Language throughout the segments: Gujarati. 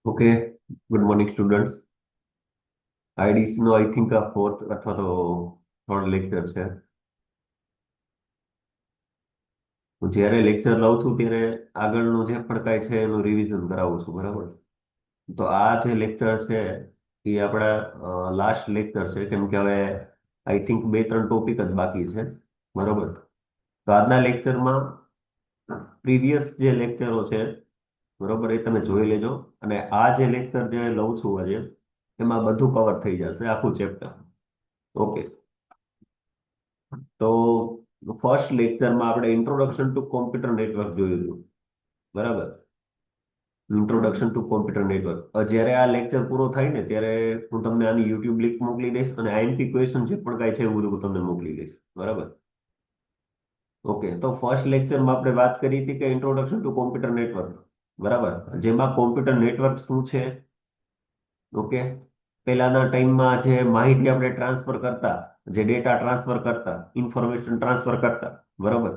Okay. Good morning students. IDC નો આઈ થિંક આ ફોર્થ અથવા તો થર્ડ લેક્ચર છે. હું જ્યારે લેક્ચર લઉં છું ત્યારે આગળનું જે પણ કાંઈ છે એનું રિવિઝન કરાવું છું, બરાબર. તો આ જે લેક્ચર છે એ આપણા લાસ્ટ લેક્ચર છે, કેમ કે હવે આઈ થિંક બે ત્રણ ટોપિક જ બાકી છે, બરાબર. તો આજના લેક્ચરમાં પ્રીવિયસ જે લેક્ચરો છે, બરોબર, એ તમે જોઈ લેજો. અને આ જે લેક્ચર જે લઉં છું આજે, એમાં બધું કવર થઈ જશે, આખું ચેપ્ટર. ઓકે. તો ફર્સ્ટ લેક્ચરમાં આપણે ઇન્ટ્રોડક્શન ટુ કોમ્પ્યુટર નેટવર્ક જોયું હતું, બરાબર. Introduction to computer network. જ્યારે આ લેક્ચર પૂરો થાય ને ત્યારે હું તમને આની યુટ્યુબ લિંક મોકલી દઈશ અને આઈએમપી ક્વેશ્ચન જે પણ કાંઈ છે એવું બધું તમને મોકલી દઈશ, બરાબર. ઓકે. તો ફર્સ્ટ લેક્ચરમાં આપણે વાત કરી હતી કે ઇન્ટ્રોડક્શન ટુ કોમ્પ્યુટર નેટવર્ક, બરાબર, જેમાં કોમ્પ્યુટર નેટવર્ક શું છે. ઓકે. પહેલાના ટાઈમમાં જે માહિતી આપણે ટ્રાન્સફર કરતા, જે ડેટા ટ્રાન્સફર કરતા, ઇન્ફોર્મેશન ટ્રાન્સફર કરતા, બરોબર,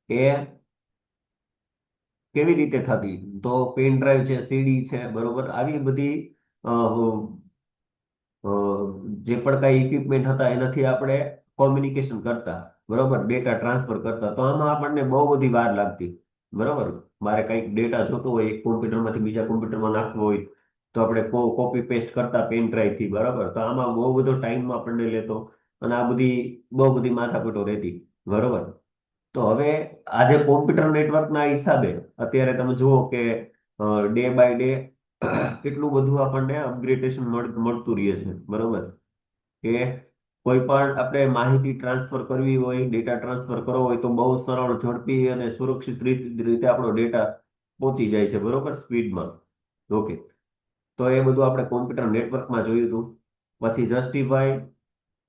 એ કેવી રીતે થતી? તો પેન ડ્રાઈવ છે, સીડી છે, બરોબર, આવી બધી અ, અ, જે પણ કાંઈ ઇક્વિપમેન્ટ હતા એનાથી આપણે કોમ્યુનિકેશન કરતા, બરોબર, ડેટા ટ્રાન્સફર કરતા. તો આમાં આપણને બહુ બધી વાર લાગતી, બરોબર. મારે કંઈક ડેટા જોતો હોય, એક કોમ્પ્યુટરમાંથી બીજા કોમ્પ્યુટરમાં નાખવો હોય, તો આપણે કોપી પેસ્ટ કરતા પેન ડ્રાઈવથી, બરાબર. તો આમાં બહુ બધો ટાઈમ આપણને લેતો અને આ બધી બહુ બધી માથાકૂટો રહેતી, બરોબર. તો હવે આજે કોમ્પ્યુટર નેટવર્કના હિસાબે અત્યારે તમે જુઓ કે ડે બાય ડે કેટલું બધું આપણને અપગ્રેડેશન મળતું રહે છે, બરોબર. કે કોઈ પણ આપણે માહિતી ટ્રાન્સફર કરવી હોય, ડેટા ટ્રાન્સફર કરવો હોય, તો બહુ સરળ, ઝડપી અને સુરક્ષિત રીતે આપણો ડેટા પહોંચી જાય છે, બરોબર, સ્પીડમાં. ઓકે. તો એ બધું આપણે કોમ્પ્યુટર નેટવર્કમાં જોયું હતું. પછી justify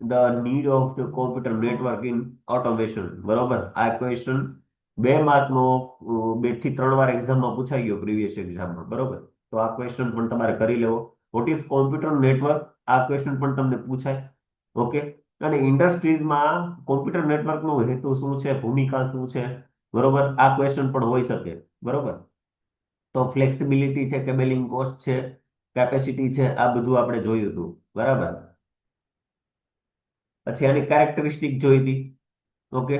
the need of the computer network in automation, બરોબર. આ ક્વેશ્ચન 2 માર્કનો 2 થી 3 વાર એક્ઝામમાં પૂછાઈ ગયો, પ્રીવિયસ એક્ઝામમાં, બરોબર. તો આ ક્વેશ્ચન પણ તમારે કરી લેવો. What is computer network? આ ક્વેશ્ચન પણ તમને પૂછાય. ઓકે. અને ઇન્ડસ્ટ્રીઝમાં કોમ્પ્યુટર નેટવર્કનો હેતુ શું છે, ભૂમિકા શું છે, બરોબર, આ ક્વેશ્ચન પણ હોઈ શકે, બરોબર. તો ફ્લેક્સિબિલિટી છે, કેબલિંગ કોસ્ટ છે, કેપેસિટી છે, આ બધું આપણે જોયું હતું, બરાબર. પછી આની કેરેક્ટરિસ્ટિક જોઈ હતી. ઓકે.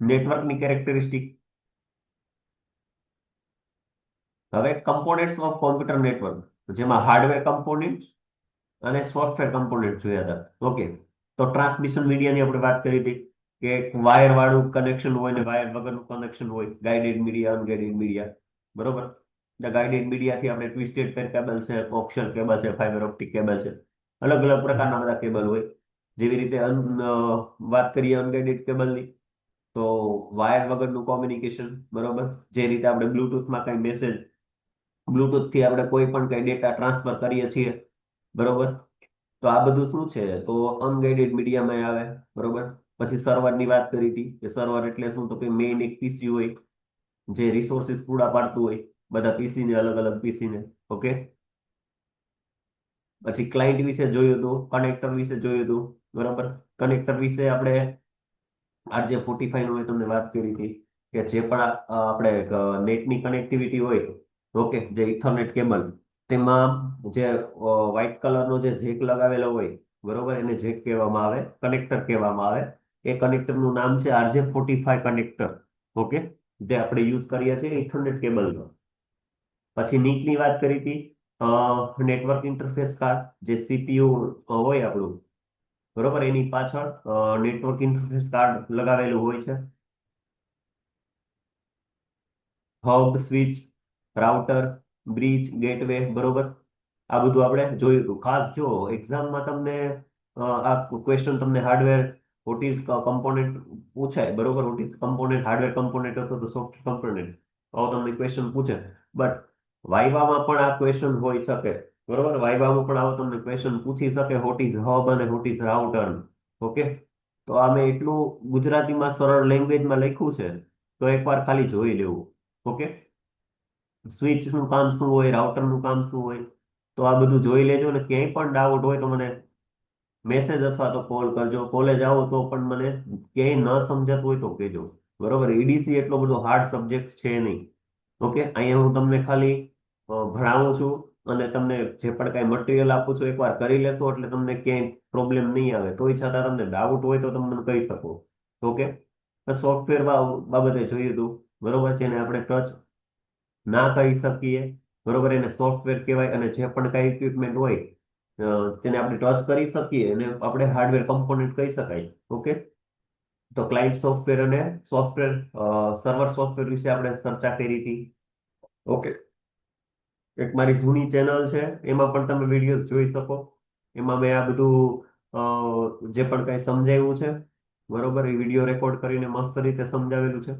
નેટવર્કની કેરેક્ટરિસ્ટિક. હવે કમ્પોનેન્ટ્સ ઓફ કોમ્પ્યુટર નેટવર્ક, જેમાં હાર્ડવેર કમ્પોનેન્ટ અને સોફ્ટવેર કમ્પોનેન્ટ જોયા હતા. ઓકે. તો ટ્રાન્સમિશન મીડિયાની આપણે વાત કરી હતી કે વાયર વાળું કનેક્શન હોય ને વાયર વગરનું કનેક્શન હોય, ગાઇડેડ મીડિયા, અનગાઇડેડ મીડિયા, બરોબર. ગાઇડેડ મીડિયાથી આપણે ટ્વિસ્ટેડ પેર કેબલ છે, કોક્સિયલ કેબલ છે, ફાઈબર ઓપ્ટિક કેબલ છે, અલગ અલગ પ્રકારના બધા કેબલ હોય. જેવી રીતે વાત કરીએ અનગાઇડેડ કેબલની, તો વાયર વગરનું કોમ્યુનિકેશન, બરોબર. જે રીતે આપણે બ્લુટૂથમાં કઈ મેસેજ, બ્લુટૂથ થી આપણે કોઈ પણ કઈ ડેટા ટ્રાન્સફર કરીએ છીએ, બરોબર. તો આ બધું શું છે? તો અનગાઇડેડ મીડિયામાં આવે, બરોબર. પછી સર્વરની વાત કરી હતી કે સર્વર એટલે શું? તો કે મેઇન એક પીસી હોય જે રિસોર્સિસ પૂરા પાડતું હોય બધા પીસી ને, અલગ અલગ પીસી ને. ઓકે. પછી ક્લાયન્ટ વિશે જોયું હતું, કનેક્ટર વિશે જોયું હતું, બરોબર. કનેક્ટર વિશે આપણે RJ45 નો મેં તમને વાત કરી હતી કે જે પણ આપણે નેટની કનેક્ટિવિટી હોય, ઓકે, જે ઇથરનેટ કેબલ, તેમાં જે વ્હાઇટ કલરનો જે જેક લગાવેલો હોય, બરોબર, એને જેક કહેવામાં આવે, કનેક્ટર કહેવામાં આવે. એ કનેક્ટરનું નામ છે RJ45 કનેક્ટર. ઓકે. જે આપણે યુઝ કરીએ છીએ ઇથરનેટ કેબલનો. પછી નીકની વાત કરી હતી, નેટવર્ક ઇન્ટરફેસ કાર્ડ, જે સીપીયુ હોય આપણું, બરોબર, એની પાછળ નેટવર્ક ઇન્ટરફેસ કાર્ડ લગાવેલું હોય છે. Hub, switch, router, bridge, gateway, બરોબર. આ બધું આપણે જોયું હતું. ખાસ જો એક્ઝામમાં તમને આ ક્વેશ્ચન તમને હાર્ડવેર વોટ ઇઝ કમ્પોનેન્ટ પૂછાય, બરોબર. What is component, hardware component અથવા તો સોફ્ટવેર કમ્પોનેન્ટ, આવો તમને ક્વેશ્ચન પૂછે. બટ વાઇવામાં પણ આ ક્વેશ્ચન હોઈ શકે, બરોબર. વાઇવામાં પણ આવો તમને ક્વેશ્ચન પૂછી શકે, વોટ ઇઝ હબ અને વોટ ઇઝ રાઉટર. ઓકે. તો આ મેં એટલું ગુજરાતીમાં સરળ લેંગ્વેજમાં લખ્યું છે, તો એકવાર ખાલી જોઈ લેવું. ઓકે. સ્વિચ નું કામ શું હોય, રાઉટર નું કામ શું હોય, તો આ બધું જોઈ લેજો. ને ક્યાંય પણ ડાઉટ હોય તો મને મેસેજ અથવા તો કોલ કરજો. કોલેજ આવો તો પણ મને ક્યાંય ન સમજાતું હોય તો કહેજો, બરોબર. ઈડીસી એટલો બધો હાર્ડ સબ્જેક્ટ છે નહીં. ઓકે. અહીંયા હું તમને ખાલી ભણાવું છું અને તમને જે પણ કાંઈ મટીરિયલ આપું છું એકવાર કરી લેશો એટલે તમને ક્યાંય પ્રોબ્લેમ નહીં આવે. તોય છતાં તમને ડાઉટ હોય તો તમે મને કહી શકો. ઓકે. સોફ્ટવેર બાબતે જોયું હતું, બરોબર, જેને આપણે ટચ ના કરી શકીએ, બરોબર, એને સોફ્ટવેર કહેવાય. અને જે પણ કાંઈ ઇક્વિપમેન્ટ હોય તેને આપણે ટચ કરી શકીએ અને આપણે હાર્ડવેર કમ્પોનન્ટ કહી શકાય. ઓકે. તો ક્લાયન્ટ સોફ્ટવેર અને સોફ્ટવેર સર્વર સોફ્ટવેર વિશે આપણે ચર્ચા કરી હતી. ઓકે. એક મારી જૂની ચેનલ છે, એમાં પણ તમે વિડીયોઝ જોઈ શકો. એમાં મેં આ બધું જે પણ કાંઈ સમજાવ્યું છે, બરોબર, એ વિડીયો રેકોર્ડ કરીને મસ્ત રીતે સમજાવેલું છે.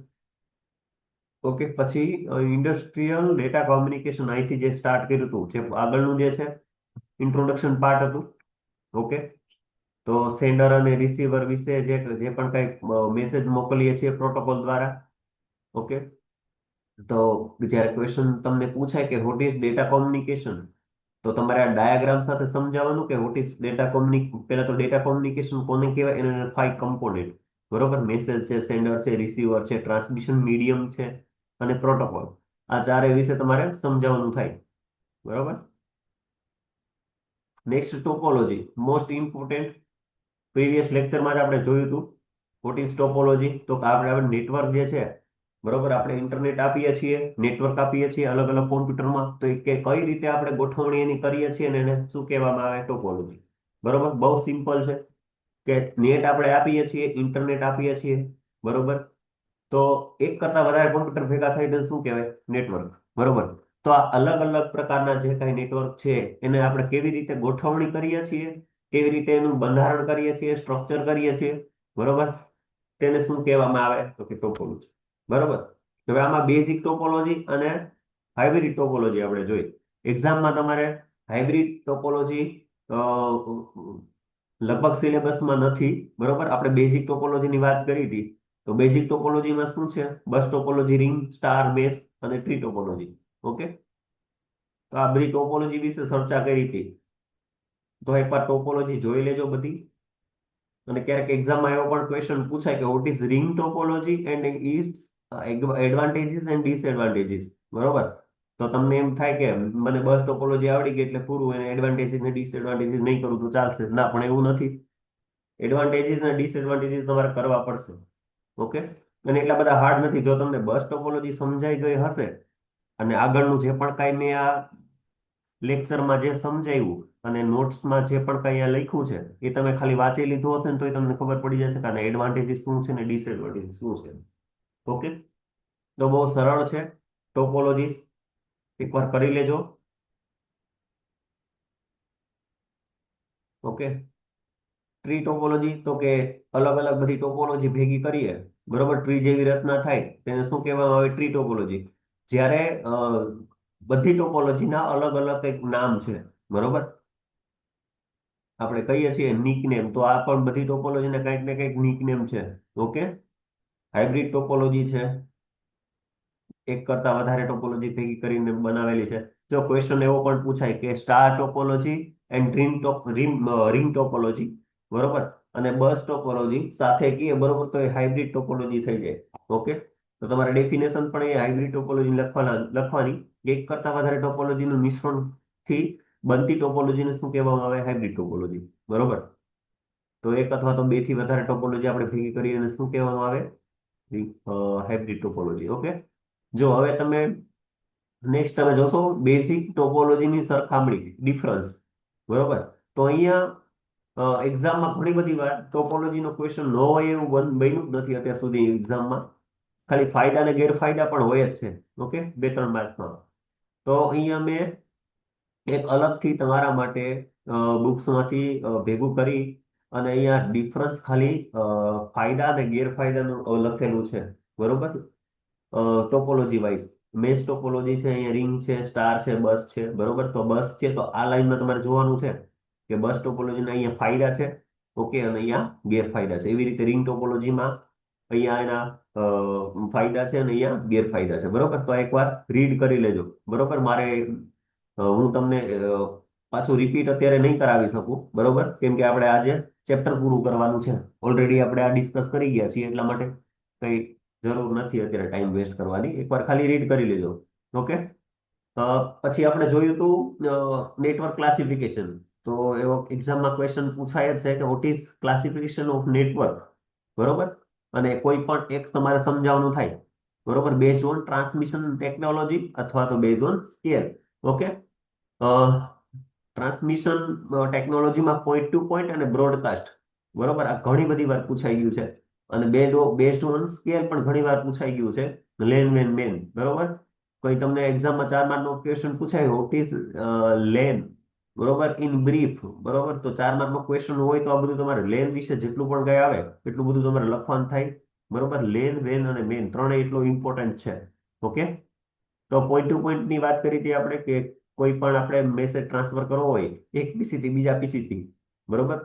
ઓકે. પછી ઇન્ડસ્ટ્રીયલ ડેટા કોમ્યુનિકેશન અહીંથી જે સ્ટાર્ટ કર્યું હતું, જે આગળનું જે છે ઇન્ટ્રોડક્શન પાર્ટ હતું. ઓકે. તો સેન્ડર અને રિસીવર વિશે જે પણ કંઈ મેસેજ મોકલીએ છીએ પ્રોટોકોલ દ્વારા. ઓકે. તો જ્યારે ક્વેશ્ચન તમને પૂછાય કે વોટ ઇઝ ડેટા કોમ્યુનિકેશન, તો તમારે આ ડાયાગ્રામ સાથે સમજાવવાનું કે વોટ ઇઝ ડેટા પહેલા તો ડેટા કોમ્યુનિકેશન કોને કહેવાય, એના 5 કમ્પોનેન્ટ, બરોબર, મેસેજ છે, સેન્ડર છે, રિસીવર છે, ટ્રાન્સમિશન મીડિયમ છે અને પ્રોટોકોલ. આ ચારે વિશે તમારે સમજાવવાનું થાય. બરોબર. Next topology, most important. Previous લેક્ચરમાં જ આપણે જોયું હતું વોટ ઇઝ ટોપોલોજી. તો કે આપણે નેટવર્ક જે છે, બરોબર, આપણે ઇન્ટરનેટ આપીએ છીએ, નેટવર્ક આપીએ છીએ અલગ અલગ કોમ્પ્યુટરમાં, તો એ કઈ રીતે આપણે ગોઠવણી એની કરીએ છીએ ને એને શું કહેવામાં આવે? ટોપોલોજી. બરોબર. બહુ સિમ્પલ છે કે નેટ આપણે આપીએ છીએ, ઇન્ટરનેટ આપીએ છીએ, બરોબર. તો એક કરતા વધારે કોમ્પ્યુટર ભેગા થાય તો શું કહેવાય? નેટવર્ક. બરોબર. તો આ અલગ અલગ પ્રકારના જે કાંઈ નેટવર્ક છે એને આપણે કેવી રીતે ગોઠવણી કરીએ છીએ, કેવી રીતે એનું બંધારણ કરીએ છીએ, સ્ટ્રક્ચર કરીએ છીએ, બરોબર, તેને શું કહેવામાં આવે? તો કે ટોપોલોજી. બરોબર. હવે આમાં બેઝિક ટોપોલોજી અને હાઇબ્રિડ ટોપોલોજી આપણે જોઈ. એક્ઝામમાં તમારે હાઇબ્રિડ ટોપોલોજી લગભગ સિલેબસમાં નથી, બરોબર. આપણે બેઝિક ટોપોલોજીની વાત કરી હતી. તો બેઝિક ટોપોલોજીમાં શું છે? બસ ટોપોલોજી, રિંગ, સ્ટાર, મેશ અને ટ્રી ટોપોલોજી. ઓકે. તો આ બધી ટોપોલોજી વિશે ચર્ચા કરી હતી. તો એકવાર ટોપોલોજી જોઈ લેજો બધી. અને ક્યારેક એક્ઝામમાં એવો પણ ક્વેશ્ચન પૂછાય કે what is ring topology and its advantages and disadvantages, બરોબર. તો તમને એમ થાય કે મને બસ ટોપોલોજી આવડી ગઈ એટલે પૂરું, એને એડવાન્ટેજીસ ને ડિસએડવાન્ટેજીસ નહીં કરું તો ચાલશે. ના, પણ એવું નથી. એડવાન્ટેજીસ અને ડિસએડવાન્ટેજીસ તમારે કરવા પડશે. ઓકે. અને એટલા બધા હાર્ડ નથી. જો તમને બસ ટોપોલોજી સમજાઈ ગઈ હશે અને આગળનું જે પણ કાંઈ મેં આ લેક્ચરમાં જે સમજાવ્યું અને નોટ્સમાં જે પણ કંઈ અહીંયા લખ્યું છે એ તમે ખાલી વાંચી લીધું હશે ને તોય તમને ખબર પડી જશે કે આના એડવાન્ટેજીસ શું છે ને ડિસએડવાન્ટેજીસ શું છે. ઓકે. તો બહુ સરળ છે ટોપોલોજીસ, એકવાર કરી લેજો. ઓકે. ટ્રી ટોપોલોજી, તો કે અલગ અલગ બધી ટોપોલોજી ભેગી કરીએ, બરોબર, ટ્રી જેવી રચના થાય તેને શું કહેવામાં આવે? Tree topology. જ્યારે બધી ટોપોલોજીના અલગ અલગ કંઈક નામ છે, બરોબર, આપણે કહીએ છીએ નિકનેમ. તો આ પણ બધી ટોપોલોજીને કંઈક ને કંઈક નિકનેમ છે. ઓકે. હાઇબ્રિડ ટોપોલોજી છે, એક કરતા વધારે ટોપોલોજી ભેગી કરીને બનાવેલી છે. જો ક્વેશ્ચન એવો પણ પૂછાય કે star topology and ring topology, બરોબર, અને બસ ટોપોલોજી સાથે કીએ, બરોબર, તો એ હાઇબ્રિડ ટોપોલોજી થઈ જાય. ઓકે. તો તમારે ડેફિનેશન પણ એ હાઇબ્રિડ ટોપોલોજી લખવાની. એક કરતા વધારે ટોપોલોજીનું મિશ્રણ થી બનતી ટોપોલોજીને શું કહેવામાં આવે? Hybrid topology. બરોબર. તો એક અથવા તો બે થી વધારે ટોપોલોજી આપણે ભેગી કરીએ એને શું કહેવામાં આવે? Hybrid topology. ઓકે. જો હવે તમે નેક્સ્ટ તમે જોશો બેઝિક ટોપોલોજીની સરખામણી, ડિફરન્સ, બરોબર. તો અહીંયા એક્ઝામમાં ઘણી બધી વાર ટોપોલોજીનો ક્વેશ્ચન ન હોય એવું બન્યું જ નથી અત્યાર સુધી એક્ઝામમાં. ખાલી ફાયદા અને ગેરફાયદા પણ હોય જ છે. ઓકે. 2-3 માર્કમાં. તો અહીંયા મેં એક અલગથી તમારા માટે બુક્સમાંથી ભેગું કરી અને અહીંયા ડિફરન્સ ખાલી ફાયદા અને ગેરફાયદાનું લખેલું છે, બરોબર. ટોપોલોજી વાઇઝ મેશ ટોપોલોજી છે, અહીંયા રિંગ છે, સ્ટાર છે, બસ છે, બરોબર. તો બસ છે તો આ લાઈનમાં તમારે જોવાનું છે કે બસ ટોપોલોજીના અહીંયા ફાયદા છે, ઓકે, અને અહીંયા ગેરફાયદા છે. એવી રીતે રિંગ ટોપોલોજીમાં અહીંયા એના ફાયદા છે અને અહીંયા ગેરફાયદા છે, બરોબર. તો એકવાર રીડ કરી લેજો, બરોબર. મારે હું તમને પાછું રિપીટ અત્યારે નહીં કરાવી શકું, બરોબર, કેમ કે આપણે આજે ચેપ્ટર પૂરું કરવાનું છે. ઓલરેડી આપણે આ ડિસ્કસ કરી ગયા છીએ, એટલા માટે કઈ જરૂર નથી અત્યારે ટાઈમ વેસ્ટ કરવાની. એકવાર ખાલી રીડ કરી લેજો. ઓકે. પછી આપણે જોયું હતું નેટવર્ક ક્લાસિફિકેશન. તો એવો એક્ઝામમાં ક્વેશ્ચન પૂછાય જ છે કે what is classification of network, બરોબર. અને કોઈ પણ એક તમારે સમજાવવાનું થાય, બરોબર, બેઝ ઓન ટ્રાન્સમિશન ટેકનોલોજી અથવા તો base on scale. Okay. Transmission ટેકનોલોજીમાં પોઈન્ટ ટુ પોઈન્ટ અને બ્રોડકાસ્ટ, બરોબર, આ ઘણી બધી વાર પૂછાઈ ગયું છે. અને બેઝડ ઓન સ્કેલ પણ ઘણી વાર પૂછાઈ ગયું છે. લેન વેન મેન, બરોબર. કોઈ તમને એક્ઝામમાં 4 માર્કનો ક્વેશ્ચન પૂછાય વોટ ઇઝ લેન, બરોબર, ઇન બ્રીફ, બરોબર, તો 4 માર્કનો ક્વેશ્ચન હોય તો આ બધું તમારે લેન વિશે જેટલું પણ કઈ આવે એટલું બધું તમારે લખવાનું થાય, બરોબર. લેન વેન અને મેન ત્રણેય એટલું ઇમ્પોર્ટન્ટ છે. ઓકે. તો પોઈન્ટ ટુ પોઈન્ટ ની વાત કરી હતી આપણે કે કોઈ પણ આપણે મેસેજ ટ્રાન્સફર કરવો હોય એક પીસી થી બીજા પીસી થી, બરોબર.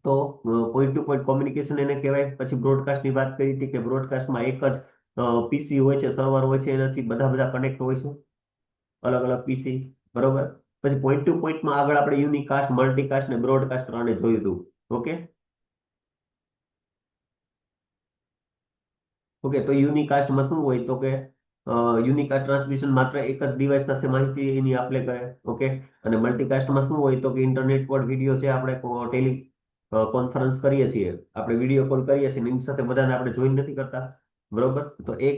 તો પોઈન્ટ ટુ પોઈન્ટ કોમ્યુનિકેશન એને કહેવાય. પછી બ્રોડકાસ્ટ ની વાત કરી હતી કે બ્રોડકાસ્ટમાં એક જ પીસી હોય છે, સર્વર હોય છે, એનાથી બધા બધા કનેક્ટ હોય છે, અલગ અલગ પીસી, બરોબર. પછી પોઈન્ટ ટુ પોઈન્ટમાં આગળ આપણે યુનિકાસ્ટ, મલ્ટીકાસ્ટ ને બ્રોડકાસ્ટ ત્રણે જોયું હતું. ઓકે. ઓકે, તો યુનિકાસ્ટમાં શું હોય તો કે યુનિકાસ્ટ ટ્રાન્સમિશન માત્ર એક જ ડિવાઇસ સાથે માહિતી એની આપલે કરે. ઓકે. અને મલ્ટીકાસ્ટમાં શું હોય તો કે ઇન્ટરનેટ પર વિડીયો છે, આપણે ટેલી કોન્ફરન્સ કરીએ છીએ, આપણે વિડીયો કોલ કરીએ છીએ, એની સાથે બધાને આપણે જોઈન નથી કરતા, બરોબર. તો એક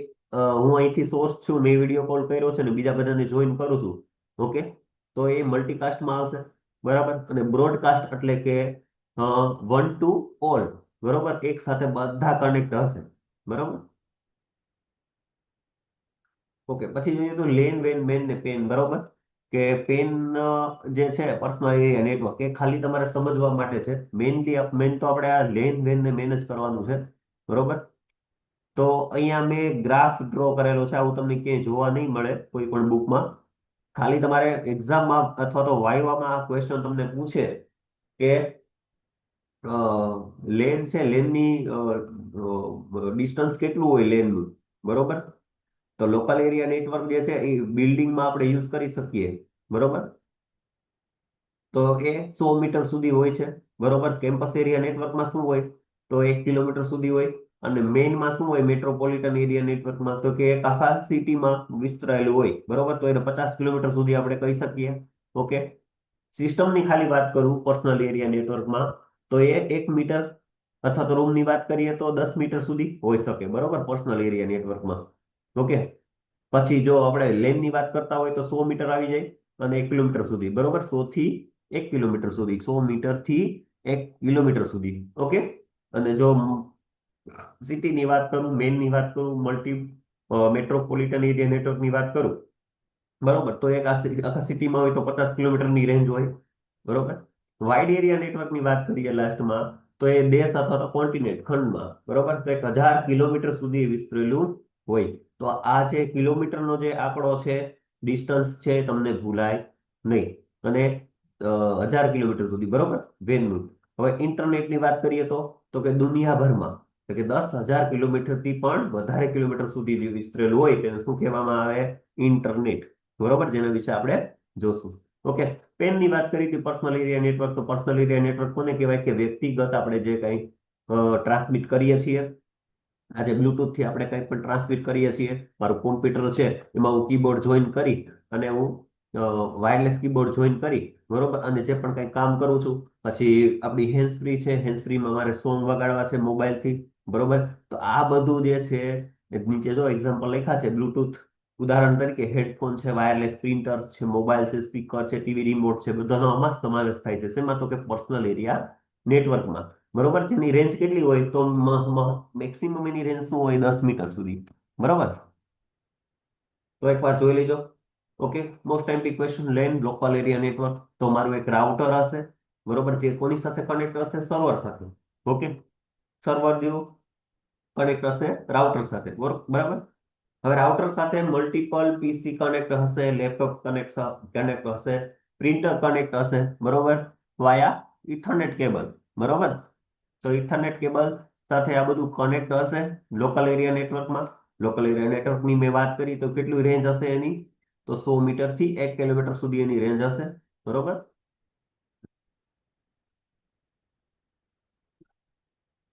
હું અહીંથી સોર્સ છું, મેં વિડીયો કોલ કર્યો છે ને બીજા બધાને જોઈન કરું છું. ઓકે. તો એ મલ્ટીકાસ્ટમાં આવશે, બરાબર. અને બ્રોડકાસ્ટ એટલે કે વન ટુ ઓલ, બરોબર, એક સાથે બધા કનેક્ટ હશે, બરાબર. ઓકે. પછી જોઈએ તો લેન વેન મેન ને પેન, બરોબર. કે પેન જે છે પર્સનલ એરિયા નેટવર્ક એ ખાલી તમારે સમજવા માટે છે. મેન તો આપણે આ લેન વેન ને મેનેજ કરવાનું છે, બરોબર. તો અહીંયા મેં ગ્રાફ ડ્રો કરેલો છે, આવું તમને ક્યાંય જોવા નહીં મળે કોઈ પણ બુકમાં. ખાલી તમારે એક્ઝામમાં અથવા તો વાઇવામાં આ ક્વેશ્ચન તમને પૂછે કે લેન છે, લેનની ડિસ્ટન્સ કેટલું હોય લેનનું, બરોબર. તો લોકલ એરિયા નેટવર્ક જે છે એ બિલ્ડિંગમાં આપણે યુઝ કરી શકીએ, બરોબર. તો એ 100 મીટર સુધી હોય છે, બરોબર. કેમ્પસ એરિયા નેટવર્કમાં શું હોય તો 1 કિલોમીટર સુધી હોય. અને મેઇનમાં શું હોય મેટ્રોપોલિટન એરિયા નેટવર્કમાં તો કે એક આખા સિટીમાં વિસ્તરાયેલું હોય, બરોબર. તો એને 50 કિલોમીટર સુધી આપણે કહી શકીએ. ઓકે. સિસ્ટમની ખાલી વાત કરું પર્સનલ એરિયા નેટવર્કમાં તો એ 1 મીટર અથવા તો રૂમની વાત કરીએ તો 10 મીટર સુધી હોઈ શકે, બરોબર, પર્સનલ એરિયા નેટવર્કમાં. ઓકે. પછી જો આપણે લેનની વાત કરતા હોય તો 100 મીટર આવી જાય અને 1 કિલોમીટર સુધી, બરોબર. 100 થી 1 કિલોમીટર સુધી, 100 મીટર થી 1 કિલોમીટર સુધી. ઓકે. અને જો સિટીની વાત કરું, મેનની વાત કરું, મેટ્રોપોલિટન એરિયા નેટવર્કની વાત કરું, બરોબર, તો એક આખા સિટીમાં હોય તો 50 કિલોમીટરની રેન્જ હોય, બરોબર. વાઇડ એરિયા નેટવર્કની વાત કરીએ લાસ્ટમાં તો એ દેશ અથવા તો કોન્ટિનેન્ટ ખંડમાં, બરોબર, તો 1000 કિલોમીટર સુધી વિસ્તરેલું હોય. તો આ છે કિલોમીટરનો જે આંકડો છે, ડિસ્ટન્સ છે, તમને ભૂલાય નહીં. અને 1000 કિલોમીટર સુધી, બરોબર, વેનનું. હવે ઇન્ટરનેટની વાત કરીએ તો કે દુનિયાભરમાં તો કે 10,000 કિલોમીટરથી પણ વધારે કિલોમીટર સુધી જે વિસ્તરેલું હોય તેને શું કહેવામાં આવે ઇન્ટરનેટ, બરોબર, જેના વિશે આપણે જોશું. ઓકે. પેનની વાત કરી કે પર્સનલ એરિયા નેટવર્ક, તો પર્સનલ એરિયા નેટવર્ક કોને કહેવાય કે વ્યક્તિગત આપણે જે કંઈ ટ્રાન્સમિટ કરીએ છીએ. આજે બ્લુટૂથ થી આપણે કંઈ પણ ટ્રાન્સમિટ કરીએ છીએ, મારું કોમ્પ્યુટર છે એમાં હું કીબોર્ડ જોઈન કરી અને હું વાયરલેસ કીબોર્ડ જોઈન કરી, બરોબર, અને જે પણ કંઈ કામ કરું છું. પછી આપણી હેન્ડ ફ્રી છે, હેન્ડ ફ્રીમાં મારે સોંગ વગાડવા છે મોબાઈલથી, બરોબર. તો આ બધું જે છે એ નીચે જો એક્ઝામ્પલ લખ્યા છે બ્લુટૂથ, ઉદાહરણ તરીકે હેડફોન છે, વાયરલેસ પ્રિન્ટર્સ છે, મોબાઈલ છે, સ્પીકર છે, ટીવી રિમોટ છે, બધાનો આમાં સમાવેશ થાય છે. શેમાં તો કે પર્સનલ એરિયા નેટવર્કમાં, બરોબર. જેની રેન્જ કેટલી હોય તો મેક્સિમમ એની રેન્જ શું હોય 10 મીટર સુધી, બરોબર. તો એક વાર જોઈ લેજો. Okay. Most time question LAN local area network, તો મારું એક રાઉટર હશે, બરોબર, જે કોની સાથે કનેક્ટ હશે સર્વર સાથે. ઓકે. સર્વર જેવું કનેક્ટ હશે રાઉટર સાથે, બરાબર. હવે રાઉટર સાથે મલ્ટિપલ પીસી કનેક્ટ હશે, લેપટોપ કનેક્ટ હશે, પ્રિન્ટર કનેક્ટ હશે, બરોબર, વાયા ઇથરનેટ કેબલ, બરોબર. તો ઇથરનેટ કેબલ સાથે આ બધું કનેક્ટ હશે લોકલ એરિયા નેટવર્કમાં. લોકલ એરિયા નેટવર્કની મેં વાત કરી તો કેટલું રેન્જ હશે એની તો 100 મીટર થી 1 કિલોમીટર સુધી એની રેન્જ હશે, બરોબર.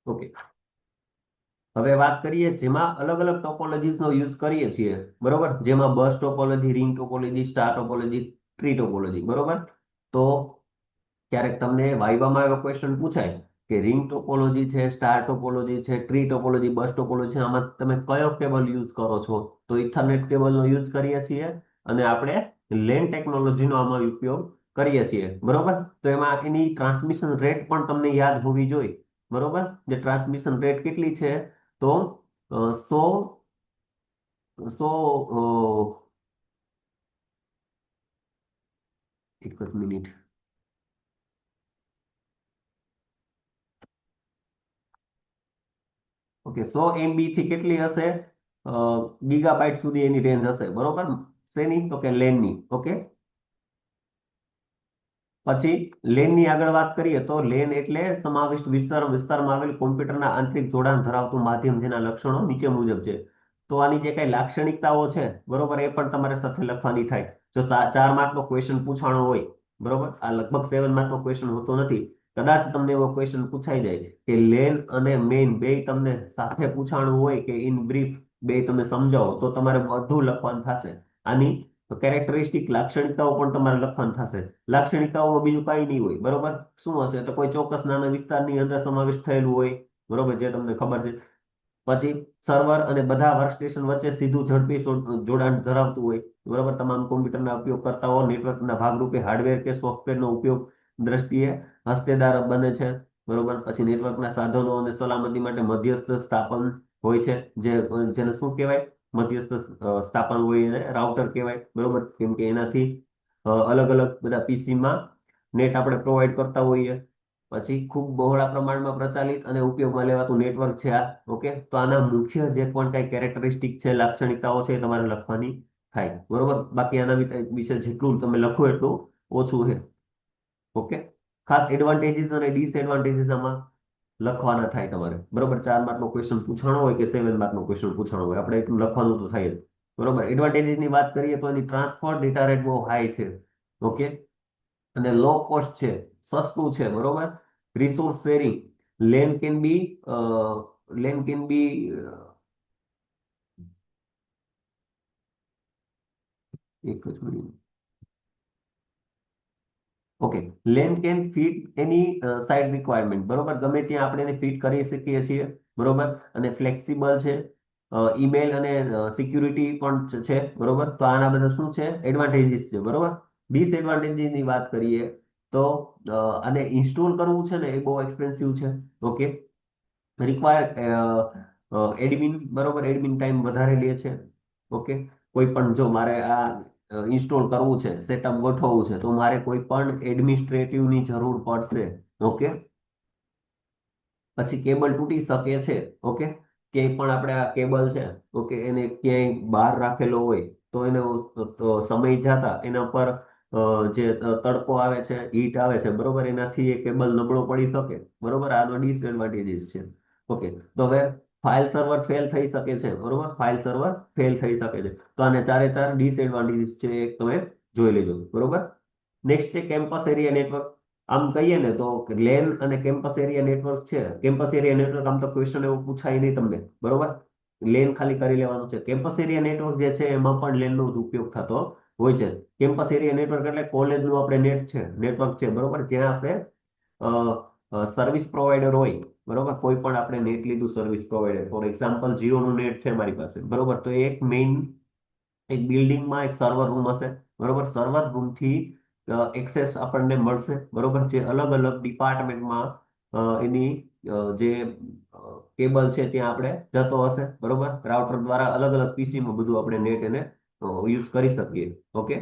ઓકે. હવે વાત કરીએ જેમાં અલગ અલગ ટોપોલોજીસ નો યુઝ કરીએ છીએ, બરોબર, જેમાં bus topology, ring topology, star topology, tree topology, બરોબર. તો ક્યારેક તમને વાઇવામાં એવો ક્વેશ્ચન પૂછાય કે રિંગ ટોપોલોજી છે, સ્ટાર ટોપોલોજી છે, ટ્રી ટોપોલોજી, બસ ટોપોલોજી છે, આમાં તમે કયો કેબલ યુઝ કરો છો? તો ઇથરનેટ કેબલનો યુઝ કરીએ છીએ અને આપણે લેન ટેકનોલોજીનો આમાં ઉપયોગ કરીએ છીએ, બરોબર. તો એમાં એની ટ્રાન્સમિશન રેટ પણ તમને યાદ હોવી જોઈએ, બરોબર. જે ટ્રાન્સમિશન રેટ કેટલી છે? તો 100 એક જ મિનિટ. ઓકે, 100 MB થી કેટલી હશે? ગીગાબાઇટ સુધી એની રેન્જ હશે, બરોબર. શેની? તો કે લેનની. ઓકે. પછી લેનની આગળ વાત કરીએ તો લેન એટલે સમાવિષ્ટ વિસ્તારમાં આવેલ કોમ્પ્યુટરના આંતરિક જોડાણ ધરાવતું માધ્યમ, જેના લક્ષણો નીચે મુજબ છે. તો આની જે કઈ લાક્ષણિકતાઓ છે, બરોબર, એ પણ તમારે સાથે લખવાની થાય. જો 4 માર્કનો ક્વેશ્ચન પૂછાણો હોય, બરોબર, આ લગભગ 7 માર્કનો ક્વેશ્ચન હોતો નથી. કદાચ તમને એવો ક્વેશ્ચન પૂછાઈ જાય કે લેન અને મેઇન બે તમને સાથે પૂછાણું હોય કે ઇન બ્રીફ બે તમે સમજાવો, તો તમારે બધું લખવાનું થશે. આની કેરેક્ટરિસ્ટિક લાક્ષણિકતાઓ પણ તમારે લખવાનું થશે. લાક્ષણિકતાઓમાં બીજું કઈ નહીં હોય, બરોબર. શું હશે? તો કોઈ ચોક્કસ નાના વિસ્તારની અંદર સમાવેશ થયેલું હોય, બરોબર, જે તમને ખબર છે. પછી સર્વર અને બધા વર્કસ્ટેશન વચ્ચે સીધું ઝડપી જોડાણ ધરાવતું હોય, બરોબર. તમામ કોમ્પ્યુટરના ઉપયોગકર્તાઓ નેટવર્કના ભાગરૂપે હાર્ડવેર કે સોફ્ટવેરનો ઉપયોગ દ્રષ્ટિએ હસ્તેદાર બને છે, બરોબર. પછી નેટવર્કના સાધનો અને સલામતી માટે મધ્યસ્થ સ્થાપન હોય છે, જેને શું કહેવાય? મધ્યસ્થ સ્થાપન હોય એને રાઉટર કહેવાય, બરોબર. કેમ કે એનાથી અલગ અલગ બધા પીસીમાં નેટ આપણે પ્રોવાઈડ કરતા હોઈએ. પછી ખૂબ બહોળા પ્રમાણમાં પ્રચાલિત અને ઉપયોગમાં લેવાતું નેટવર્ક છે આ. ઓકે. તો આના મુખ્ય જે પણ કઈ કેરેક્ટરિસ્ટિક છે, લાક્ષણિકતાઓ છે, એ તમારે લખવાની થાય, બરોબર. બાકી આના વિશે જેટલું તમે લખો એટલું ઓછું છે. ઓકે. ખાસ એડવાન્ટેજીસ અને ડિસએડવાન્ટેજીસ આમાં લખવાના થાય તમારે, બરોબર. 4 માર્કનો ક્વેશ્ચન પૂછાણો હોય કે 7 માર્કનો ક્વેશ્ચન પૂછાણો હોય, આપણે એટલું લખવાનું તો થાય જ, બરોબર. એડવાન્ટેજીસ ની વાત કરીએ તો એની ટ્રાન્સફર ડેટા રેટ બહુ હાઈ છે. ઓકે. અને લો કોસ્ટ છે, સસ્તું છે, બરોબર. Resource sharing, LAN can be LAN can be એક જ minute. Okay. LAN can fit any side requirement, બરોબર, ગમે ત્યાં આપણે એને ફિટ કરી શકીએ છીએ, બરોબર. અને ફ્લેક્સિબલ છે. ઈમેલ અને સિક્યુરિટી પણ છે, બરોબર. તો આના બધા શું છે? એડવાન્ટેજીસ છે, બરોબર. ડિસએડવાન્ટેજીસ ની વાત કરીએ તો આને ઇન્સ્ટોલ કરવું છે ને, એ બહુ એક્સપેન્સિવ છે. ઓકે. રિક્વાયર એડમિન, બરોબર, એડમિન ટાઈમ વધારે લે છે. ઓકે. કોઈ પણ જો મારે આ ઇન્સ્ટોલ કરવું છે, સેટઅપ ગોઠવવું છે, તો મારે કોઈ પણ એડમિનિસ્ટ્રેટિવની જરૂર પડશે. ઓકે. પછી કેબલ તૂટી શકે છે. ઓકે. ક્યાંય પણ આપણે આ કેબલ છે, ઓકે, એને ક્યાંય બહાર રાખેલો હોય તો એને તો સમય જતા એના પર જે તડકો આવે છે, હીટ આવે છે, બરોબર, એનાથી એ કેબલ નબળો પડી શકે, બરોબર. આનો ડિસએડવાન્ટેજીસ છે. ઓકે. તો હવે ફાઇલ સર્વર ફેલ થઈ શકે છે, બરોબર. ફાઇલ સર્વર ફેલ થઈ શકે છે. તો આને ચારે ચાર ડિસએડવાન્ટેજીસ છે, એક તમે જોઈ લેજો, બરોબર. નેક્સ્ટ છે કેમ્પસ એરિયા નેટવર્ક. આમ કહીએ ને તો લેન અને કેમ્પસ એરિયા નેટવર્ક છે. કેમ્પસ એરિયા નેટવર્ક આમ તો ક્વેશ્ચન એવું પૂછાય નહીં તમને, બરોબર. લેન ખાલી કરી લેવાનું છે. કેમ્પસ એરિયા નેટવર્ક જે છે એમાં પણ લેનનો જ ઉપયોગ થતો હોય છે. કેમ્પસ એરિયા નેટવર્ક એટલે કોલેજનું આપણે નેટવર્ક છે, બરોબર. જ્યાં આપણે સર્વિસ પ્રોવાઈડર હોય, બરોબર. કોઈ પણ આપણે નેટ લીધું સર્વિસ પ્રોવાઈડર, ફોર એક્ઝામ્પલ જીઓનું નેટ છે મારી પાસે, બરોબર. તો એક મેઇન એક બિલ્ડિંગમાં એક સર્વર રૂમ હશે, બરોબર. સર્વર રૂમથી એક્સેસ આપણને મળશે, બરોબર. જે અલગ અલગ ડિપાર્ટમેન્ટમાં એની જે કેબલ છે ત્યાં આપણે જતો હશે, બરોબર. રાઉટર દ્વારા અલગ અલગ પીસીમાં બધું આપણે નેટ એને યુઝ કરી શકીએ. ઓકે.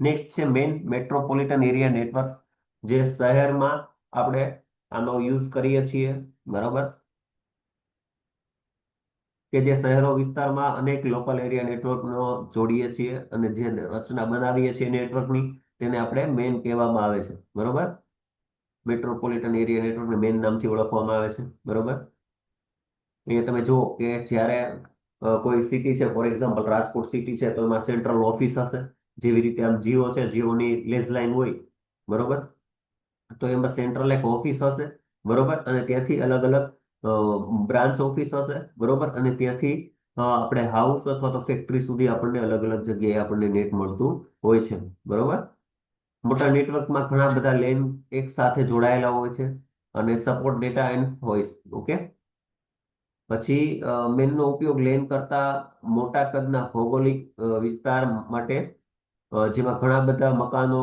નેક્સ્ટ છે મેઇન મેટ્રોપોલિટન એરિયા નેટવર્ક, જે શહેરમાં આપણે આનો યુઝ કરીએ છીએ, બરોબર. કે જે શહેરો વિસ્તારમાં અનેક લોકલ એરિયા નેટવર્કનો જોડીએ છીએ અને જે રચના બનાવીએ છીએ નેટવર્કની, તેને આપણે મેઇન કહેવામાં આવે છે, બરોબર. મેટ્રોપોલિટન એરિયા નેટવર્કને મેઇન નામથી ઓળખવામાં આવે છે, બરોબર. અહીંયા તમે જુઓ કે જ્યારે કોઈ સિટી છે, ફોર એક્ઝામ્પલ રાજકોટ સિટી છે, તો એમાં સેન્ટ્રલ ઓફિસ હશે. જેવી રીતે આમ જીઓ છે, જીઓની લેઝ લાઇન હોય, બરોબર. તો એમાં સેન્ટ્રલ એક ઓફિસ હશે, બરોબર. અને ત્યાંથી અલગ અલગ બ્રાન્ચ ઓફિસ હશે, બરોબર, અને ત્યાંથી આપણે હાઉસ અથવા તો ફેક્ટરી સુધી આપણને અલગ અલગ જગ્યાએ આપણને નેટ મળતું હોય છે, બરોબર. મોટા નેટવર્કમાં ઘણા બધા લેન એક સાથે જોડાયેલા હોય છે અને support data and voice. Okay. પછી મેનનો ઉપયોગ લેન કરતા મોટા કદના ભૌગોલિક વિસ્તાર માટે, જેમાં ઘણા બધા મકાનો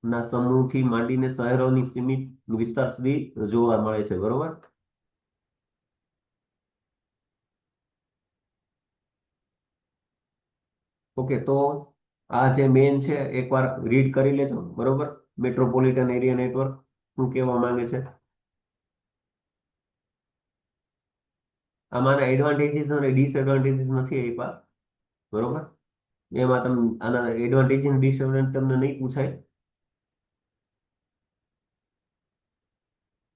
ના સમૂહથી માંડીને શહેરોની સીમિત વિસ્તાર સુધી જોવા મળે છે, બરોબર. ઓકે, તો આ જે મેન છે એકવાર રીડ કરી લેજો, બરોબર. મેટ્રોપોલિટન એરિયા નેટવર્ક શું કહેવા માંગે છે. આમાંના એડવાન્ટેજીસ અને ડિસએડવાન્ટેજીસ નથી આપ્યા, બરોબર. એમાં તમે આના એડવાન્ટેજ અને ડિસએડવાન્ટેજ તમને નહીં પૂછાય.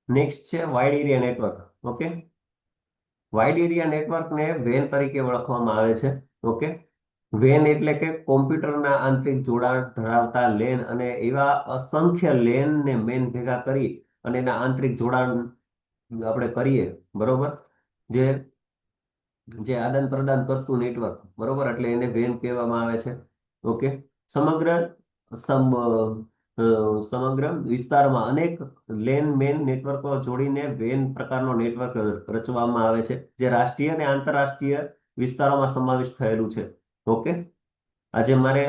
નેક્સ્ટ છે wide area network. Okay. Wide area નેટવર્કને વેન તરીકે ઓળખવામાં આવે છે. ઓકે. વેન એટલે કે કોમ્પ્યુટરના આંતરિક જોડાણ ધરાવતા લેન, અને એવા અસંખ્ય લેન ને મેન ભેગા કરી અને એના આંતરિક જોડાણ આપણે કરીએ, બરોબર. જે જે આદાન પ્રદાન કરતું નેટવર્ક, બરોબર, એટલે એને વેન કહેવામાં આવે છે. ઓકે. સમગ્ર સમ- સમગ્ર વિસ્તારમાં અનેક લેન મેન નેટવર્કો જોડીને વેન પ્રકારનો નેટવર્ક રચવામાં આવે છે, જે રાષ્ટ્રીય અને આંતરરાષ્ટ્રીય વિસ્તારોમાં સમાવિષ્ટ થયેલું છે. ઓકે. આજે મારે,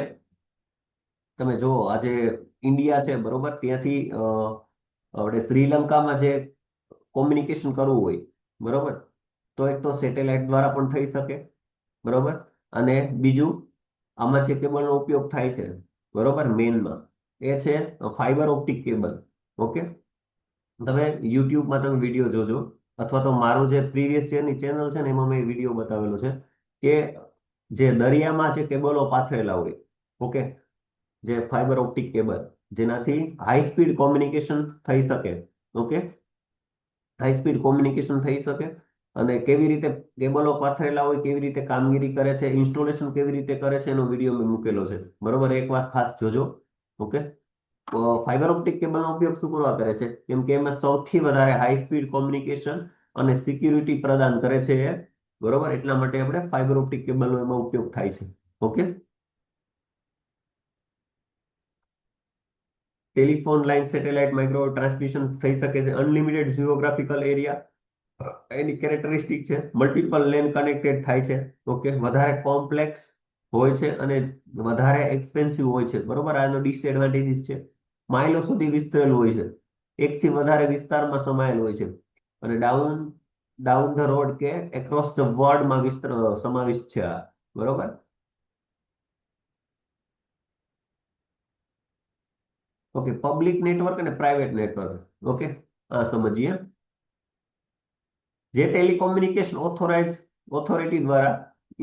તમે જુઓ, આજે ઇન્ડિયા છે, બરોબર, ત્યાંથી આપણે શ્રીલંકામાં જે કોમ્યુનિકેશન કરવું હોય, બરોબર, તો એક તો સેટેલાઇટ દ્વારા પણ થઈ શકે, બરોબર. અને બીજું, આમાં જે કેબલનો ઉપયોગ થાય છે, બરોબર, મેઇનમાં એ છે ફાઈબર ઓપ્ટિક કેબલ. ઓકે. તમે યુટ્યુબમાં તમે વિડીયો જોજો, અથવા તો મારું જે પ્રીવિયસ યરની ચેનલ છે ને એમાં મેં વિડીયો બતાવેલો છે કે જે દરિયામાં જે કેબલો પાથરેલા હોય, ઓકે, જે ફાઈબર ઓપ્ટિક કેબલ, જેનાથી હાઈ સ્પીડ કોમ્યુનિકેશન થઈ શકે. ઓકે. હાઈ સ્પીડ કોમ્યુનિકેશન થઈ શકે, અને કેવી રીતે કેબલો પાથરેલા હોય, કેવી રીતે કામગીરી કરે છે, ઇન્સ્ટોલેશન કેવી રીતે કરે છે, એનો વિડીયો મેં મૂકેલો છે, બરોબર. એક વાર ખાસ જોજો. ઓકે. ફાઈબર ઓપ્ટિક કેબલનો ઉપયોગ શું કરવા કરે છે, કેમ કે એમાં સૌથી વધારે હાઈ સ્પીડ કોમ્યુનિકેશન અને સિક્યુરિટી પ્રદાન કરે છે એ, બરોબર. એટલા માટે આપણે ફાઈબર ઓપ્ટિક કેબલનો એમાં ઉપયોગ થાય છે. Okay. Telephone line, satellite, microwave transmission થઈ શકે છે, અનલિમિટેડ જીઓગ્રાફિકલ એરિયા એની કેરેક્ટરિસ્ટિક છે, મલ્ટિપલ લેન કનેક્ટેડ થાય છે. ઓકે. વધારે કોમ્પ્લેક્સ હોય છે અને વધારે એક્સપેન્સિવ હોય છે, બરોબર. આનો ડિસએડવાન્ટેજીસ છે, માઇલો સુધી વિસ્તરેલું હોય છે, એકથી વધારે વિસ્તારમાં સમાયેલ હોય છે, અને ડાઉન ડાઉન ધ રોડ કે એક્રોસ ધ વર્લ્ડમાં સમાવિષ્ટ છે આ, બરોબર. ઓકે. પબ્લિક નેટવર્ક અને પ્રાઇવેટ નેટવર્ક. ઓકે. આ સમજીએ. જે ટેલિકોમ્યુનિકેશન ઓથોરિટી દ્વારા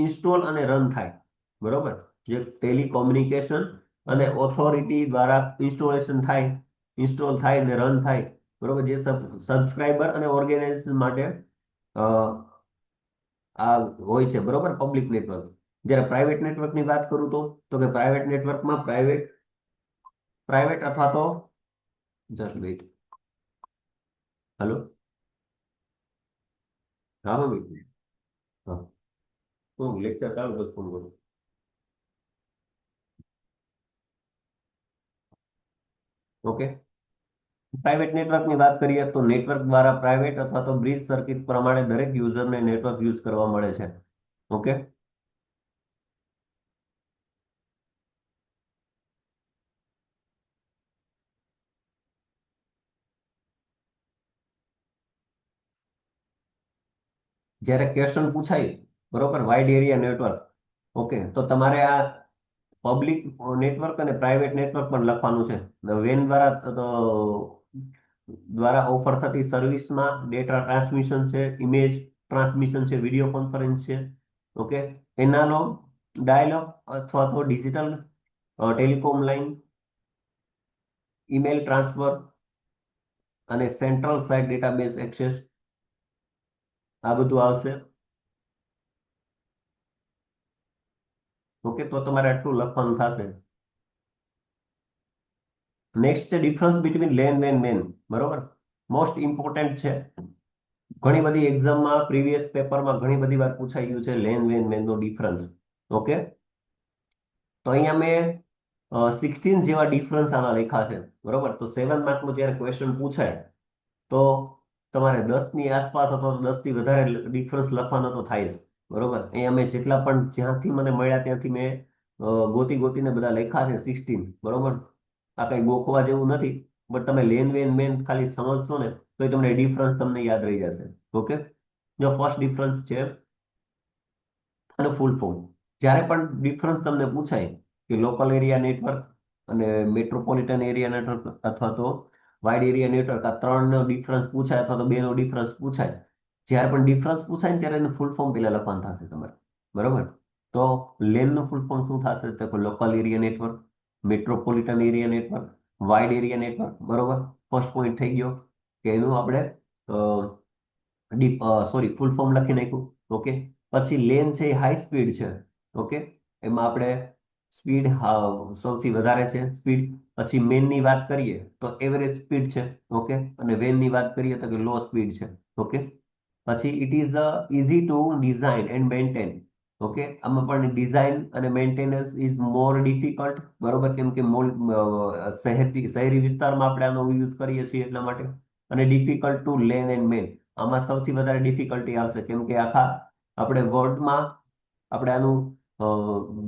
ઇન્સ્ટોલ અને રન થાય, બરોબર. જે ટેલિકોમ્યુનિકેશન અને ઓથોરિટી દ્વારા ઇન્સ્ટોલ થાય અને રન થાય, બરોબર, જે સબસ્ક્રાઇબર અને ઓર્ગેનાઇઝેશન માટે અ, આ હોય છે, બરોબર, પબ્લિક નેટવર્ક. જ્યારે પ્રાઇવેટ નેટવર્કની વાત કરું તો કે પ્રાઇવેટ નેટવર્કમાં પ્રાઇવેટ પ્રાઇવેટ અથવા તો, જસ્ટ વેઇટ. હલો. હા મમ્મી. હા. હું લેક્ચર ચાલુ બસ ફોન કરું. ઓકે. પ્રાઇવેટ નેટવર્કની વાત કરીએ તો નેટવર્ક દ્વારા પ્રાઇવેટ અથવા તો બ્રિજ સર્કિટ પ્રમાણે દરેક યુઝરને નેટવર્ક યુઝ કરવા મળે છે. ઓકે. જ્યારે ક્વેશ્ચન પૂછાય, બરોબર, વાઇડ એરિયા નેટવર્ક, ઓકે, તો તમારે આ પબ્લિક નેટવર્ક અને પ્રાઇવેટ નેટવર્ક પણ લખવાનું છે. વેન દ્વારા ઓફર થતી સર્વિસમાં ડેટા ટ્રાન્સમિશન છે, ઇમેજ ટ્રાન્સમિશન છે, વિડીયો કોન્ફરન્સ છે. ઓકે. એનાલોગ, ડાયલોગ અથવા તો digital telecom line, email transfer અને સેન્ટ્રલ સાઇટ ડેટાબેઝ એક્સેસ, આ બધું આવશે. ઓકે. તો તમારે આટલું લખવાનું થશે. નેક્સ્ટ છે ડિફરન્સ બિટવીન લેન વેન મેન, બરોબર, મોસ્ટ ઇમ્પોર્ટન્ટ છે. ઘણી બધી એક્ઝામમાં પ્રીવિયસ પેપરમાં ઘણી બધી વાર પૂછાઈ ગયું છે લેન વેન મેન નો ડિફરન્સ. ઓકે, તો અહીંયા મેં 16 જેવા ડિફરન્સ આના લખ્યા છે. બરોબર, તો 7 માર્કનું જ્યારે ક્વેશ્ચન પૂછાય તો તમારે 10ની આસપાસ અથવા તો 10થી વધારે ડિફરન્સ લખવાનો તો થાય જ. બરોબર, અહીંયા મેં જેટલા પણ જ્યાંથી મને મળ્યા ત્યાંથી મેં ગોતી ગોતીને બધા લખ્યા છે 16. બરોબર, આ કઈ ગોખવા જેવું નથી, બટ તમે લેન વેન મેન ખાલી સમજશો ને તો તમને ડિફરન્સ તમને યાદ રહી જશે. ઓકે, જો ફર્સ્ટ ડિફરન્સ છે અને ફૂલ ફોર્મ. જ્યારે પણ ડિફરન્સ તમને પૂછાય કે લોકલ એરિયા નેટવર્ક અને મેટ્રોપોલિટન એરિયા નેટવર્ક અથવા તો વાઇડ એરિયા નેટવર્ક, આ ત્રણનો ડિફરન્સ પૂછાય અથવા તો બેનો ડિફરન્સ પૂછાય, જ્યારે પણ ડિફરન્સ પૂછાય ને ત્યારે એનું ફૂલ ફોર્મ પેલા લખવાનું થશે તમારે. બરોબર, તો લેનનું ફૂલ ફોર્મ શું થશે? તો local area network, metropolitan area network, wide area network. બરોબર, ફર્સ્ટ પોઈન્ટ થઈ ગયો કે એનું આપણે સોરી ફૂલ ફોર્મ લખી નાખ્યું. ઓકે, પછી લેન છે એ હાઈ સ્પીડ છે. ઓકે, એમાં આપણે સ્પીડ સૌથી વધારે છે સ્પીડ. પછી મેન ની વાત કરીએ તો એવરેજ સ્પીડ છે. ઓકે, અને વેન ની વાત કરીએ તો કે લો સ્પીડ છે. ઓકે, પછી it is easy to design and maintain. Okay, આમાં પણ ડિઝાઇન અને મેન્ટેનન્સ ઇઝ મોર ડિફિકલ્ટ. બરોબર, કેમ કે શહેરી વિસ્તારમાં આપણે આનો યુઝ કરીએ છીએ એટલા માટે. અને difficult to LAN and MAN, આમાં સૌથી વધારે ડિફિકલ્ટી આવશે કેમ કે આખા આપણે વર્લ્ડમાં આપણે આનું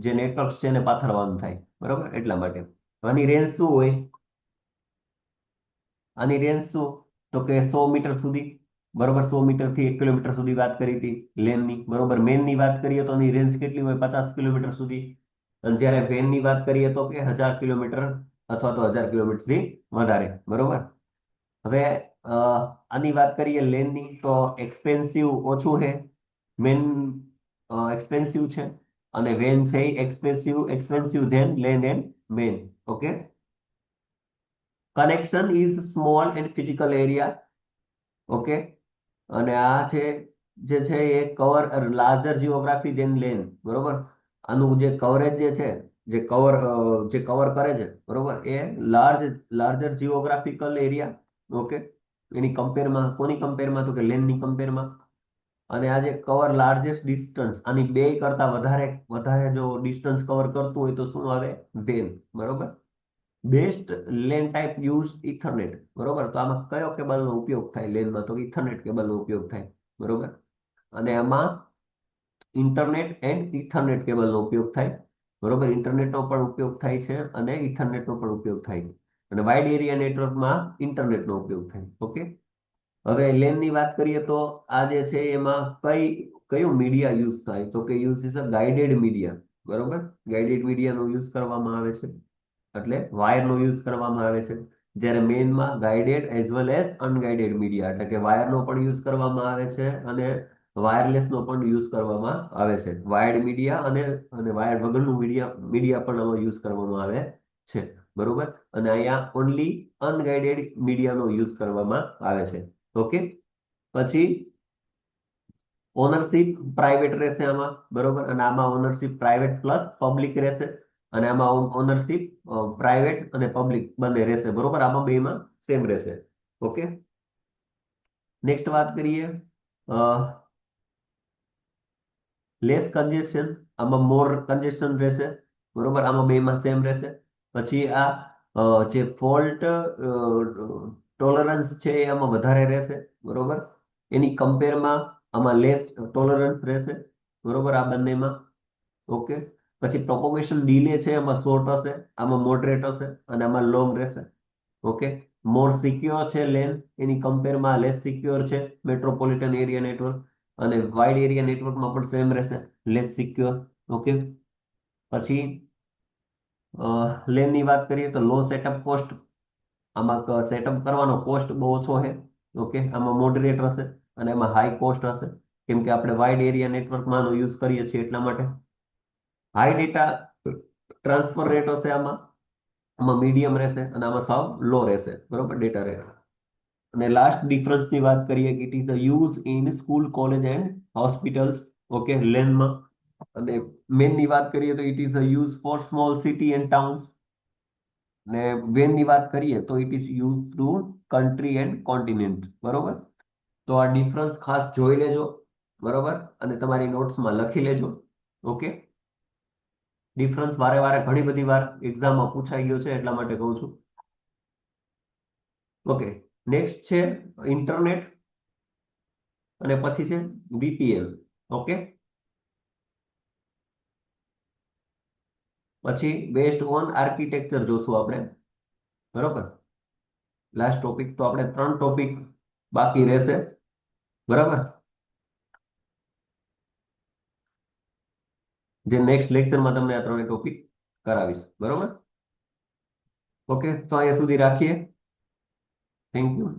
જે નેટવર્ક છે એને પાથરવાનું થાય. બરોબર, એટલા માટે આની રેન્જ શું હોય? આની રેન્જ શું? તો કે 100 મીટર સુધી. બરોબર, 100 મીટર થી 1 કિલોમીટર સુધી વાત કરી હતી લેનની. બરોબર, મેનની વાત કરીએ તો આની રેન્જ કેટલી હોય? 50 કિલોમીટર સુધી. અને જ્યારે વેનની વાત કરીએ તો કે 1000 કિલોમીટર અથવા તો 1000 કિલોમીટર થી વધારે. બરોબર, હવે આની વાત કરીએ લેનની તો એક્સપેન્સિવ ઓછું છે, મેન એક્સપેન્સિવ છે, અને વેન છે expensive expensive than LAN and MAN. Okay, connection is small and physical area. Okay, અને આ છે જે છે એ cover larger geography than LAN. બરોબર, આનું જે કવરેજ જે છે, જે કવર કરે છે, બરોબર, એ લાર્જર જીઓગ્રાફિકલ એરિયા. ઓકે, એની કમ્પેરમાં કોની કમ્પેરમાં? તો કે લેનની કમ્પેરમાં. અને આ જે કવર લાર્જેસ્ટ ડિસ્ટન્સ, આની બે કરતા વધારે વધારે જો ડિસ્ટન્સ કવર કરતું હોય તો શું આવે? વેન. બરોબર, best LAN type use Ethernet. બરોબર, તો આમાં કયો કેબલનો ઉપયોગ થાય લેનમાં? તો ઇથરનેટ કેબલનો ઉપયોગ થાય. બરોબર, અને આમાં ઇન્ટરનેટ એન્ડ ઇથરનેટ કેબલનો ઉપયોગ થાય. બરોબર, ઇન્ટરનેટનો પણ ઉપયોગ થાય છે અને ઇથરનેટનો પણ ઉપયોગ થાય છે. અને વાઇડ એરિયા નેટવર્કમાં ઇન્ટરનેટનો ઉપયોગ થાય. ઓકે, હવે લેનની વાત કરીએ તો આ જે છે એમાં કયું મીડિયા યુઝ થાય? તો કે use is a guided media. બરોબર, ગાઇડેડ મીડિયાનો યુઝ કરવામાં આવે છે, એટલે વાયરનો યુઝ કરવામાં આવે છે. જ્યારે મેઇનમાં guided as well as unguided media, એટલે કે વાયરનો પણ યુઝ કરવામાં આવે છે અને વાયરલેસનો પણ યુઝ કરવામાં આવે છે. વાયર્ડ મીડિયા અને વાયર વગરનું મીડિયા મીડિયા પણ આમાં યુઝ કરવામાં આવે છે. બરોબર, અને અહીંયા ઓનલી અનગાઇડેડ મીડિયાનો યુઝ કરવામાં આવે છે. ઓકે, પછી ઓનરશિપ પ્રાઇવેટ રહેશે આમાં. બરોબર, અને આમાં ઓનરશિપ પ્રાઇવેટ પ્લસ પબ્લિક રહેશે. અને આમાં ઓનરશિપ પ્રાઇવેટ અને પબ્લિક બંને રહેશે. બરોબર, આમાં બેમાં સેમ રહેશે. ઓકે, નેક્સ્ટ વાત કરીએ લેસ કન્જેશન. આમાં મોર કન્જેશન રહેશે. બરોબર, આમાં બેમાં સેમ રહેશે. પછી આ જે ફોલ્ટ ટોલરન્સ છે એ આમાં વધારે રહેશે. બરોબર, એની કમ્પેરમાં આમાં લેસ ટોલરન્સ રહેશે. બરોબર, આ બંનેમાં. ઓકે, પછી પ્રોપોગેશન ડીલે છે એમાં શોર્ટ હશે, આમાં મોડરેટ હશે અને આમાં લોંગ રહેશે. ઓકે, મોર સિક્યોર છે લેન, એની કમ્પેરમાં લેસ સિક્યોર છે મેટ્રોપોલિટન એરિયા નેટવર્ક. અને વાઇડ એરિયા નેટવર્કમાં પણ સેમ રહેશે, લેસ સિક્યોર. ઓકે, પછી લેનની વાત કરીએ તો લો સેટઅપ કોસ્ટ, આમાં સેટઅપ કરવાનો કોસ્ટ બહુ ઓછો છે. ઓકે, આમાં મોડરેટ હશે અને એમાં હાઈ કોસ્ટ હશે, કેમ કે આપણે વાઇડ એરિયા નેટવર્કમાં આનો યુઝ કરીએ છીએ એટલા માટે. હાઈ ડેટા ટ્રાન્સફર રેટ હશે આમાં, આમાં મીડિયમ રહેશે અને આમાં સાવ લો રહેશે. બરોબર, ડેટા રેટ. અને લાસ્ટ ડિફરન્સની વાત કરીએ કે it is use in school college and hospitals. Okay, લેનમાં. અને મેનની વાત કરીએ તો it is use for small city and towns. ને વેનની વાત કરીએ તો it is use to country and continent. બરોબર, તો આ ડિફરન્સ ખાસ જોઈ લેજો, બરોબર, અને તમારી નોટ્સમાં લખી લેજો. ઓકે. ડિફરન્સ વારે વારે ઘણી બધી વાર એક્ઝામમાં પૂછાઈ ગયો છે એટલા માટે કહું છું. ઓકે. નેક્સ્ટ છે ઇન્ટરનેટ, અને પછી છે બીપીએલ. ઓકે. પછી બેસ્ડ ઓન આર્કિટેક્ચર જોશું આપણે, બરોબર. લાસ્ટ ટોપિક તો આપણે ત્રણ ટોપિક બાકી રહેશે, બરાબર, જે નેક્સ્ટ લેક્ચરમાં તમને આ ત્રણેય ટોપિક કરાવીશ, બરોબર. ઓકે, તો અહીંયા સુધી રાખીએ. Thank you.